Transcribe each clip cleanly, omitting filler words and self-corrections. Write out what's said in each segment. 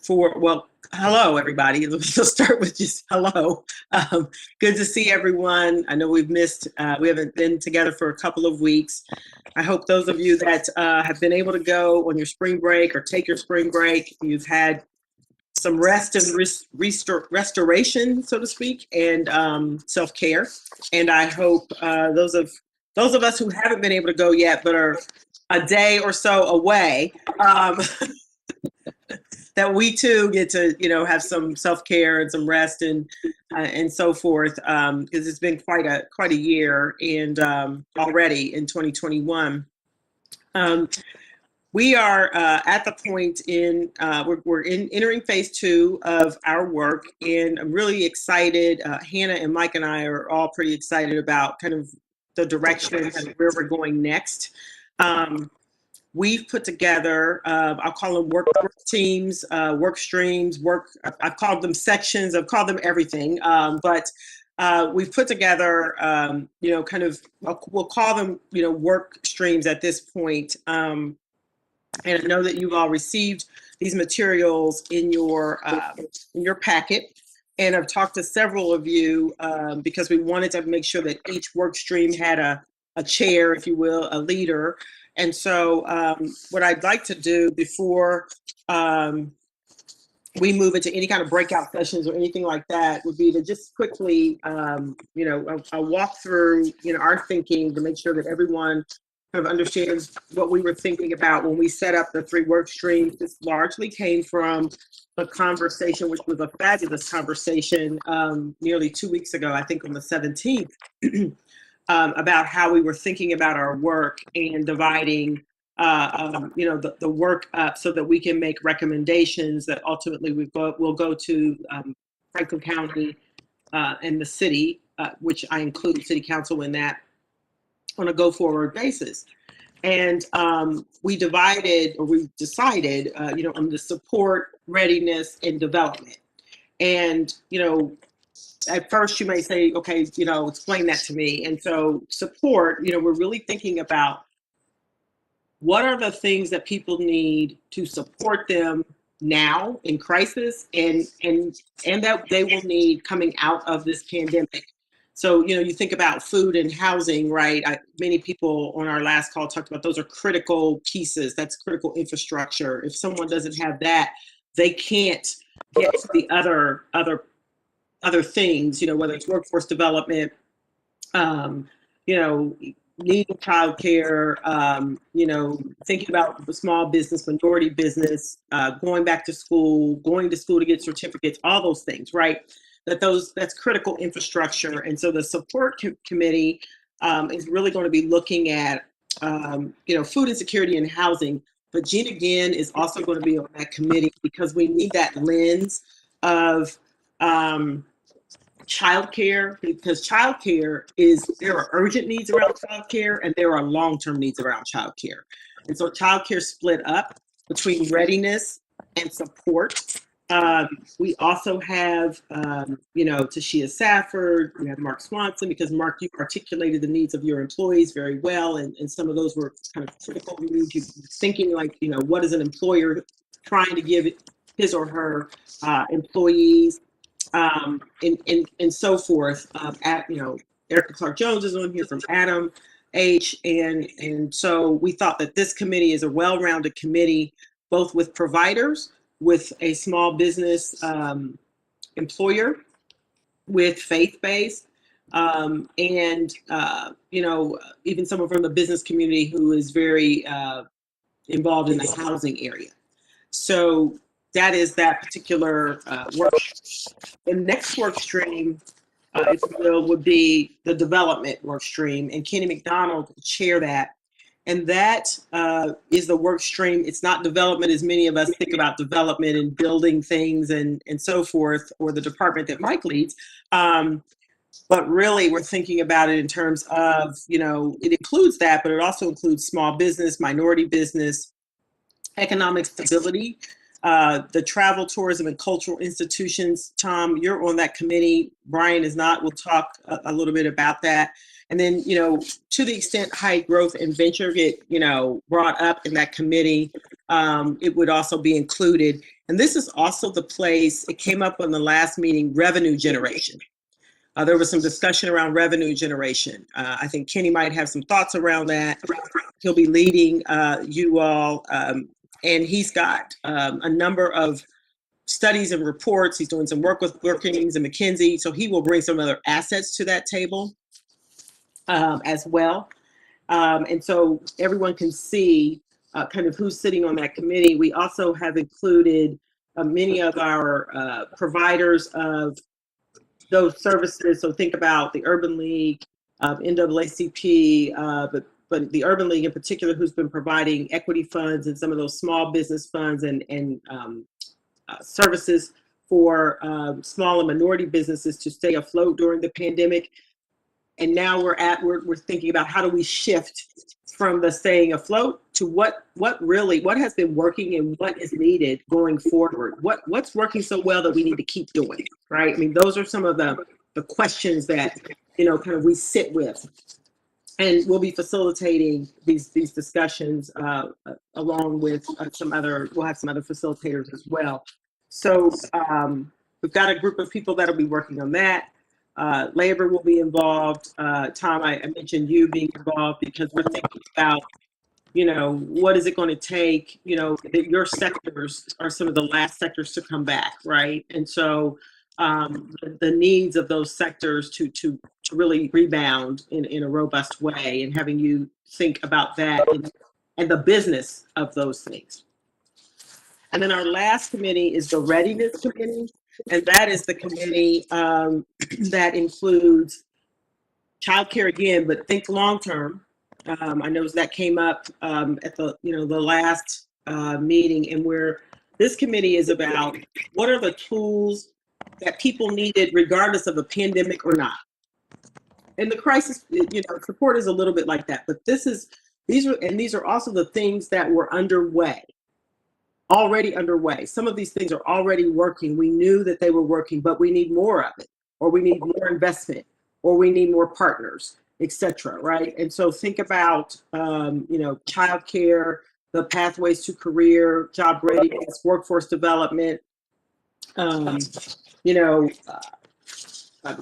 hello, everybody. Let's start with just hello. Good to see everyone. I know we haven't been together for a couple of weeks. I hope those of you that have been able to go on your spring break or take your spring break, you've had some rest and restoration, so to speak, and self-care. And I hope those of us who haven't been able to go yet, but are a day or so away, that we too get to, have some self-care and some rest and so forth, because it's been quite a year, and already in 2021. We are at the point in we're entering phase 2 of our work, and I'm really excited. Hannah and Mike and I are all pretty excited about kind of the direction and where we're going next. We've put together, I'll call them work teams, work streams, I've called them sections, I've called them everything. But we've put together, we'll call them, work streams at this point. And I know that you've all received these materials in your packet. And I've talked to several of you because we wanted to make sure that each work stream had a chair, if you will, a leader. And so what I'd like to do before we move into any kind of breakout sessions or anything like that would be to just quickly, I'll walk through, our thinking to make sure that everyone kind of understands what we were thinking about when we set up the 3 work streams. This largely came from a conversation, which was a fabulous conversation nearly 2 weeks ago, I think on the 17th, about how we were thinking about our work and dividing the work up so that we can make recommendations that ultimately will go to Franklin County and the city, which I include City Council in that, on a go-forward basis. And we decided, on the support, readiness, and development. And, at first you may say, okay, explain that to me. And so support, we're really thinking about what are the things that people need to support them now in crisis and that they will need coming out of this pandemic. So, you think about food and housing, right? Many people on our last call talked about those are critical pieces. That's critical infrastructure. If someone doesn't have that, they can't get to the other things, whether it's workforce development, needing childcare, thinking about the small business, minority business, going back to school, going to school to get certificates, all those things, right? That's critical infrastructure. And so the support committee is really going to be looking at, food insecurity and housing. But Gina Ginn is also going to be on that committee because we need that lens of childcare, because childcare there are urgent needs around childcare and there are long-term needs around childcare. And so childcare split up between readiness and support. We also have, Tashia Safford, we have Mark Swanson, because Mark, you articulated the needs of your employees very well. And some of those were kind of critical needs. You're thinking like, what is an employer trying to give his or her employees, and so forth. Erica Clark Jones is on here from Adam H. And so we thought that this committee is a well-rounded committee, both with providers, with a small business employer, with faith-based, and even someone from the business community who is very involved in the housing area. So that is that particular work. The next work stream, if you will, would be the development work stream, and Kenny McDonald will chair that. And that is the work stream. It's not development as many of us think about development and building things and so forth, or the department that Mike leads. But really, we're thinking about it in terms of, it includes that, but it also includes small business, minority business, economic stability, the travel, tourism, and cultural institutions. Tom, you're on that committee. Brian is not. We'll talk a little bit about that. And then, to the extent high growth and venture get, brought up in that committee, it would also be included. And this is also the place, it came up on the last meeting, revenue generation. There was some discussion around revenue generation. I think Kenny might have some thoughts around that. He'll be leading you all, and he's got a number of studies and reports. He's doing some work with Brookings and McKinsey, so he will bring some other assets to that table as well. And so everyone can see kind of who's sitting on that committee. We also have included many of our providers of those services. So think about the Urban League, NAACP, but the Urban League in particular, who's been providing equity funds and some of those small business funds and services for small and minority businesses to stay afloat during the pandemic. And now we're thinking about how do we shift from the staying afloat to what has been working and what is needed going forward. What's working so well that we need to keep doing, right? I mean, those are some of the questions that, kind of we sit with. And we'll be facilitating these discussions along with we'll have some other facilitators as well. So we've got a group of people that'll be working on that. Labor will be involved. Tom, I mentioned you being involved because we're thinking about, what is it going to take? That your sectors are some of the last sectors to come back, right? And so the needs of those sectors to really rebound in a robust way, and having you think about that and the business of those things. And then our last committee is the Readiness Committee. And that is the committee that includes childcare again, but think long term. I know that came up at the last meeting, and where this committee is about what are the tools that people needed regardless of a pandemic or not. And the crisis, support is a little bit like that, but these are also the things that were already underway. Some of these things are already working. We knew that they were working, but we need more of it, or we need more investment, or we need more partners, etc. Right? And so think about, childcare, the pathways to career, job readiness, workforce development. I'm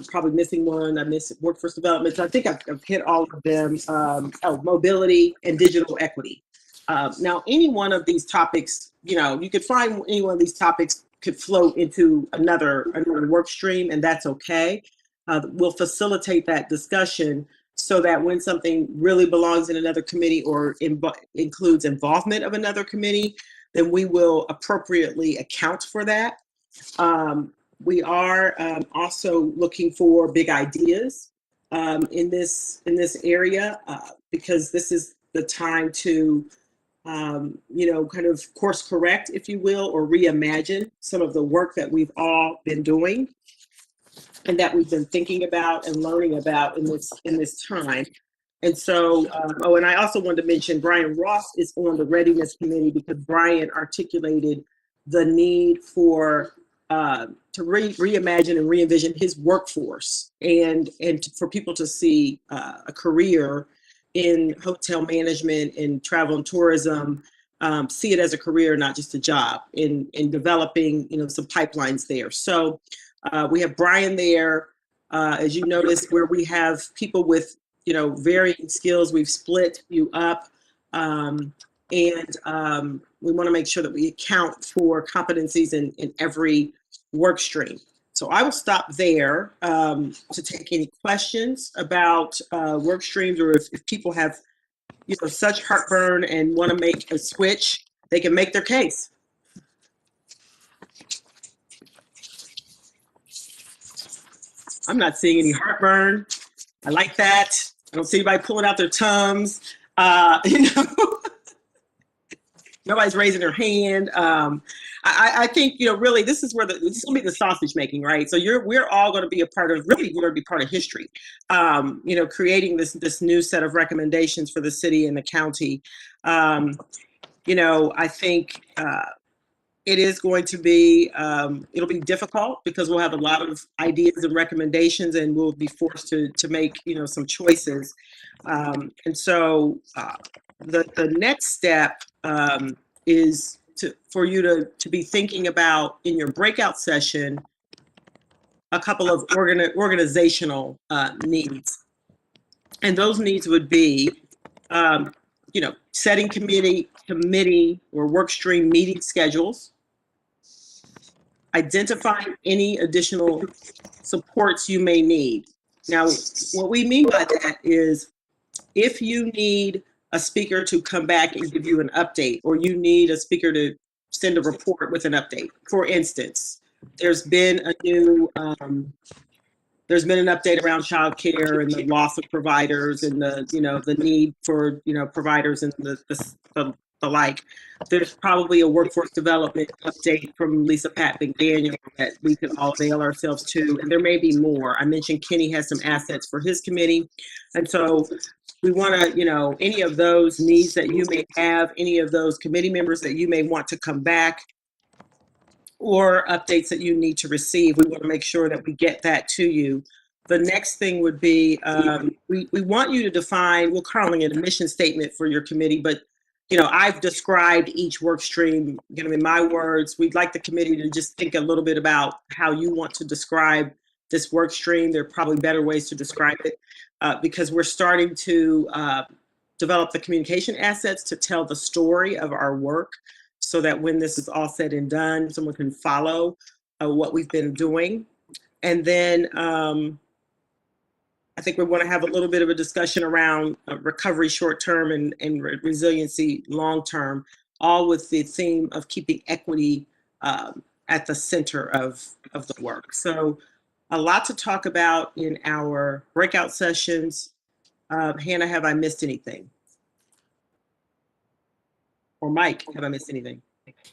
probably missing one. I missed workforce development. So I think I've hit all of them. Mobility and digital equity. Now, any one of these topics, you could find any one of these topics could float into another work stream, and that's okay. We'll facilitate that discussion so that when something really belongs in another committee or includes involvement of another committee, then we will appropriately account for that. We are also looking for big ideas in this area because this is the time to kind of course correct, if you will, or reimagine some of the work that we've all been doing and that we've been thinking about and learning about in this time. And so, and I also wanted to mention Brian Ross is on the Readiness Committee because Brian articulated the need for to reimagine and re-envision his workforce and for people to see a career in hotel management and travel and tourism, see it as a career, not just a job, in developing, some pipelines there. So we have Brian there, as you notice, where we have people with, varying skills. We've split you up, and we want to make sure that we account for competencies in every work stream. So I will stop there to take any questions about work streams, or if people have, such heartburn and want to make a switch, they can make their case. I'm not seeing any heartburn. I like that. I don't see anybody pulling out their Tums. Nobody's raising their hand. I think, really, this is where this is going to be the sausage making, right? So we're all going to be a part of, really, we're going to be part of history, creating this new set of recommendations for the city and the county. I think it is going to be, it'll be difficult because we'll have a lot of ideas and recommendations, and we'll be forced to make, some choices. And so the next step is for you to be thinking about in your breakout session a couple of organizational needs. And those needs would be, setting committee or work stream meeting schedules, identifying any additional supports you may need. Now, what we mean by that is if you need a speaker to come back and give you an update, or you need a speaker to send a report with an update. For instance, there's been an update around childcare and the loss of providers and the need for providers and the like. There's probably a workforce development update from Lisa Pat McDaniel that we can all avail ourselves to, and there may be more. I mentioned Kenny has some assets for his committee, and so we want to, any of those needs that you may have, any of those committee members that you may want to come back, or updates that you need to receive, we want to make sure that we get that to you. The next thing would be, we want you to define, we're calling it a mission statement for your committee, but I've described each work stream, in my words. We'd like the committee to just think a little bit about how you want to describe this work stream. There are probably better ways to describe it, because we're starting to develop the communication assets to tell the story of our work, so that when this is all said and done, someone can follow what we've been doing. And then I think we want to have a little bit of a discussion around recovery short-term and resiliency long-term, all with the theme of keeping equity at the center of the work. So a lot to talk about in our breakout sessions. Hannah, have I missed anything? Or Mike, have I missed anything?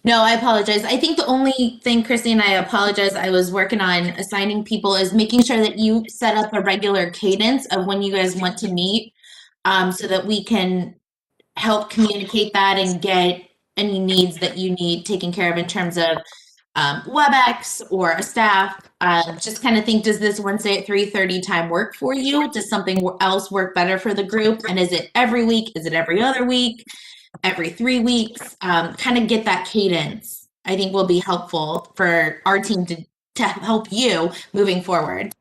No, I apologize. I think the only thing, Christy, and I apologize, I was working on assigning people, is making sure that you set up a regular cadence of when you guys want to meet, so that we can help communicate that and get any needs that you need taken care of in terms of WebEx or a staff. Just kind of think, does this Wednesday at 3:30 time work for you? Does something else work better for the group? And is it every week? Is it every other week? Every 3 weeks? Kind of get that cadence, I think, will be helpful for our team to help you moving forward.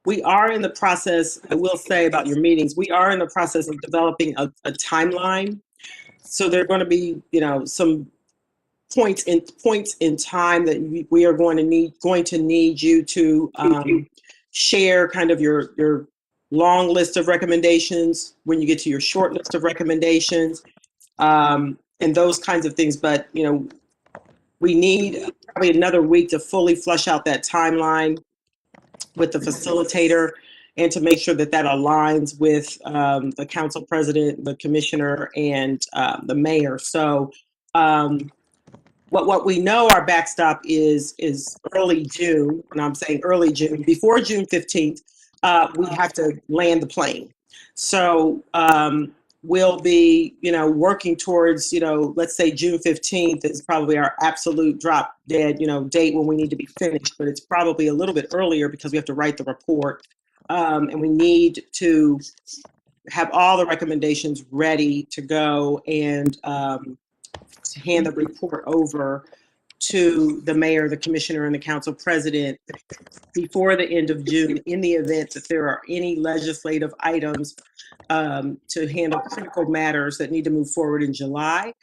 We are in the process, I will say about your meetings, we are in the process of developing a timeline. So there are going to be, some points in time that we are going to need you to share kind of your long list of recommendations when you get to your short list of recommendations, and those kinds of things. But we need probably another week to fully flush out that timeline with the facilitator, and to make sure that aligns with the council president, the commissioner, and the mayor. So what we know our backstop is early June, and I'm saying early June, before June 15th, we have to land the plane. So we'll be, working towards, let's say June 15th is probably our absolute drop dead, date when we need to be finished, but it's probably a little bit earlier because we have to write the report, and we need to have all the recommendations ready to go, and to hand the report over to the mayor, the commissioner, and the council president before the end of June, in the event that there are any legislative items to handle critical matters that need to move forward in July.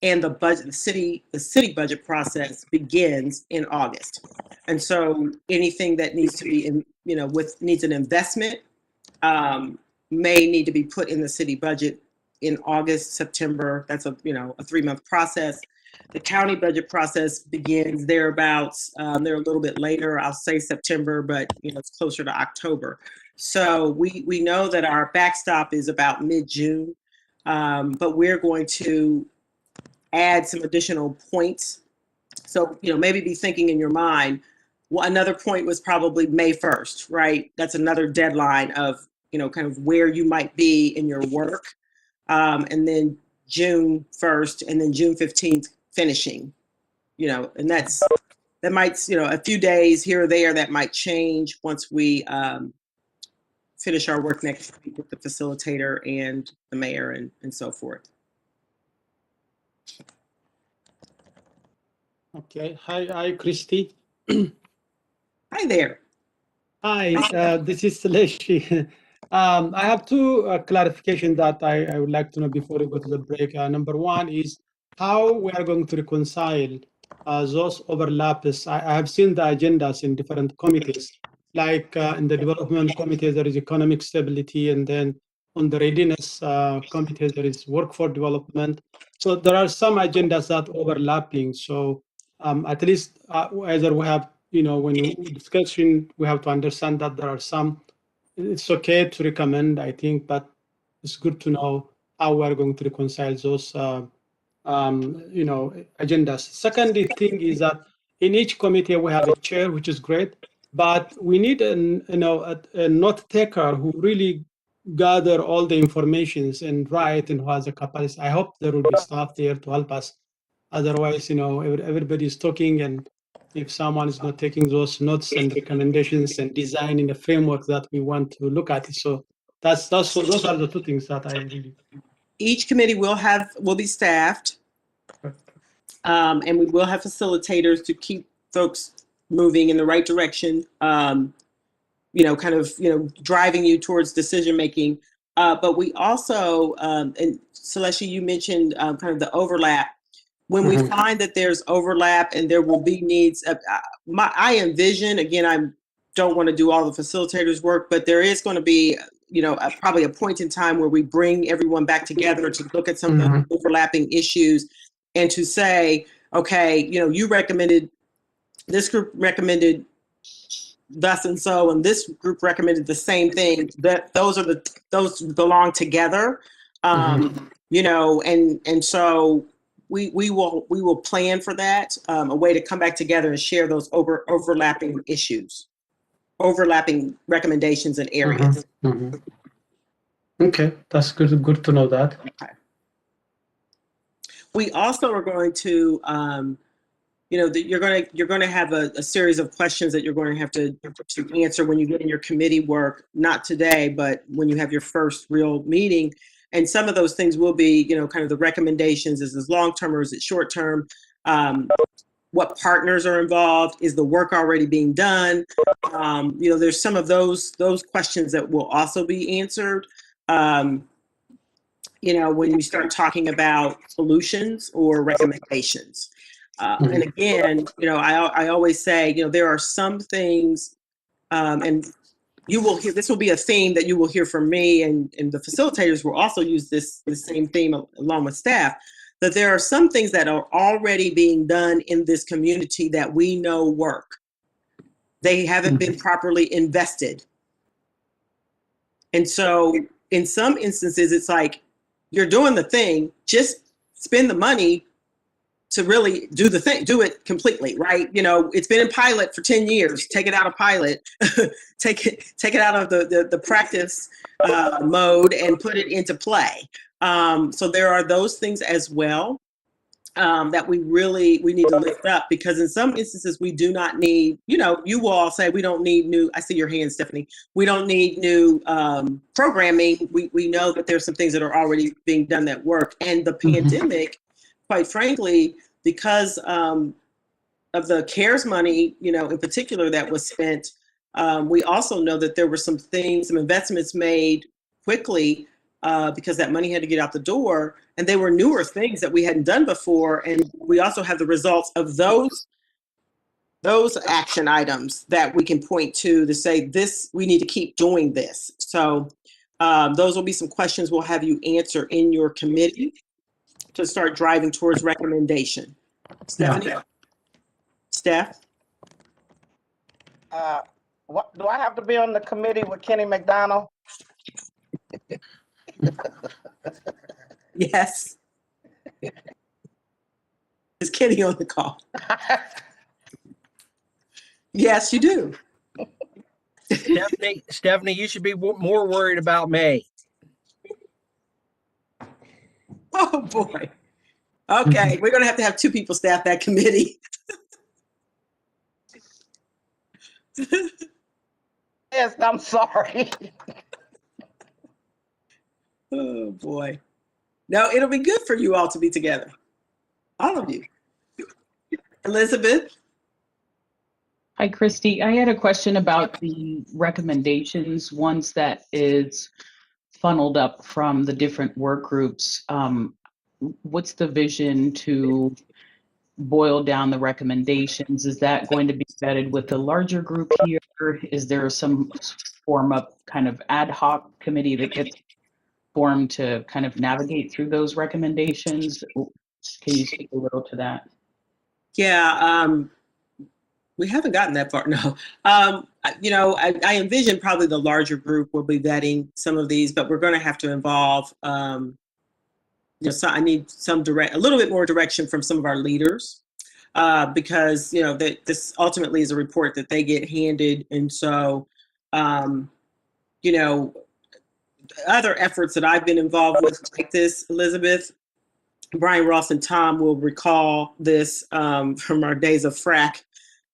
And the city budget process begins in August. And so anything that needs to be needs an investment may need to be put in the city budget in August, September. That's a 3-month process. The county budget process begins thereabouts. They're a little bit later. I'll say September, but it's closer to October. So we know that our backstop is about mid-June, but we're going to add some additional points. So maybe be thinking in your mind, well, another point was probably May 1st, right? That's another deadline of kind of where you might be in your work, and then June 1st, and then June 15th finishing, and that might, a few days here or there, that might change once we finish our work next week with the facilitator and the mayor and so forth. Okay. Hi, Christy. Hi there. Hi, this is Saleshi. I have two clarifications that I would like to know before we go to the break. Number one is how we are going to reconcile those overlaps. I have seen the agendas in different committees, like in the development committee, there is economic stability, and then on the readiness committee, there is workforce development. So there are some agendas that overlapping. So at least either we have, when we discussing, we have to understand that there are some, it's okay to recommend, I think, but it's good to know how we're going to reconcile those, agendas. Second thing is that in each committee we have a chair, which is great, but we need a note taker who really gather all the informations and write and who has a capacity. I hope there will be staff there to help us. Otherwise, everybody is talking, and if someone is not taking those notes and recommendations and designing a framework that we want to look at it. So those are the two things that I really. Each committee will be staffed, and we will have facilitators to keep folks moving in the right direction. Driving you towards decision making. But we also, and Celestia, you mentioned kind of the overlap. When we find that there's overlap and there will be needs, I envision, again, I don't want to do all the facilitators work, but there is going to be, probably a point in time where we bring everyone back together to look at some of the overlapping issues and to say, okay, you recommended, this group recommended thus and so, and this group recommended the same thing. That those belong together, and so we will plan for that, a way to come back together and share those overlapping issues, overlapping recommendations and areas. Okay, that's good. Good to know that. Okay. We also are going to. You're going to have a series of questions that you're going to have to answer when you get in your committee work, not today, but when you have your first real meeting. And some of those things will be, kind of the recommendations. Is this long-term or is it short-term? What partners are involved? Is the work already being done? There's some of those questions that will also be answered. When you start talking about solutions or recommendations. And again, I always say, there are some things, and you will hear, this will be a theme that you will hear from me, and the facilitators will also use the same theme along with staff, that there are some things that are already being done in this community that we know work. They haven't been properly invested. And so in some instances, it's like, you're doing the thing, just spend the money to really do the thing, do it completely, right? It's been in pilot for 10 years. Take it out of pilot, take it out of the practice mode and put it into play. So there are those things as well that we need to lift up, because in some instances we do not need, you will all say we don't need new, I see your hand, Stephanie. We don't need new programming. We know that there's some things that are already being done that work. And the pandemic, quite frankly, because of the CARES money, in particular that was spent, we also know that there were some investments made quickly because that money had to get out the door, and they were newer things that we hadn't done before. And we also have the results of those action items that we can point to say, this, we need to keep doing this. So those will be some questions we'll have you answer in your committee to start driving towards recommendation. Stephanie? Yeah. Steph? What do I have to be on the committee with Kenny McDonald? Yes. Is Kenny on the call? Yes, you do. Stephanie, you should be more worried about me. Oh boy. Okay, we're going to have two people staff that committee. Yes, I'm sorry. Oh boy. No, it'll be good for you all to be together. All of you. Elizabeth? Hi, Christy. I had a question about the recommendations, once that is funneled up from the different work groups. What's the vision to boil down the recommendations? Is that going to be vetted with a larger group here? Is there some form of kind of ad hoc committee that gets formed to kind of navigate through those recommendations? Can you speak a little to that? Yeah, we haven't gotten that far. No, I envision probably the larger group will be vetting some of these, but we're going to have to involve. So I need a little bit more direction from some of our leaders, because this ultimately is a report that they get handed, and so other efforts that I've been involved with like this, Elizabeth, Brian Ross and Tom will recall this from our days of FRAC,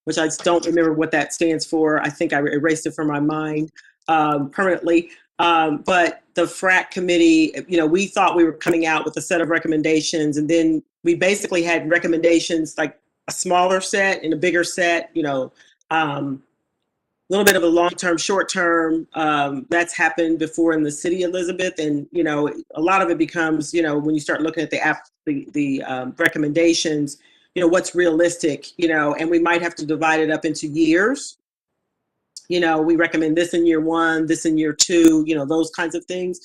which I don't remember what that stands for. I think I erased it from my mind permanently. But the FRAC committee, we thought we were coming out with a set of recommendations, and then we basically had recommendations like a smaller set and a bigger set, a little bit of a long-term, short-term. That's happened before in the city, Elizabeth, and a lot of it becomes, when you start looking at the recommendations, what's realistic, and we might have to divide it up into years. We recommend this in year 1, this in year 2, those kinds of things.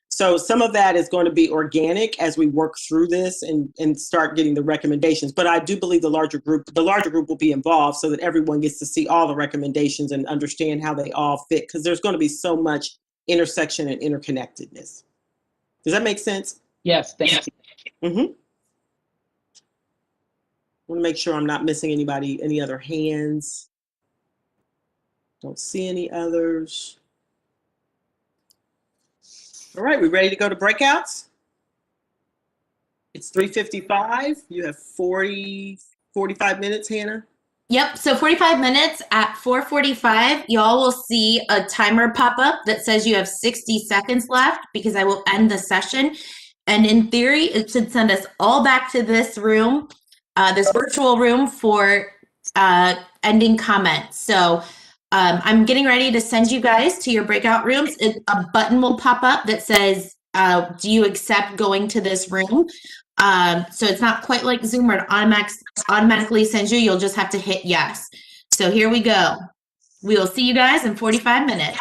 So some of that is going to be organic as we work through this and start getting the recommendations. But I do believe the larger group will be involved so that everyone gets to see all the recommendations and understand how they all fit, because there's going to be so much intersection and interconnectedness. Does that make sense? Yes, thank you. Mm-hmm. I want to make sure I'm not missing any other hands. Don't see any others. All right, we ready to go to breakouts? It's 3:55. You have 45 minutes, Hannah? Yep, so 45 minutes. At 4:45, y'all will see a timer pop up that says you have 60 seconds left, because I will end the session. And in theory, it should send us all back to this room, this virtual room, for ending comments. So I'm getting ready to send you guys to your breakout rooms. A button will pop up that says, do you accept going to this room? So it's not quite like Zoom where it automatically sends you. You'll just have to hit yes. So here we go. We will see you guys in 45 minutes.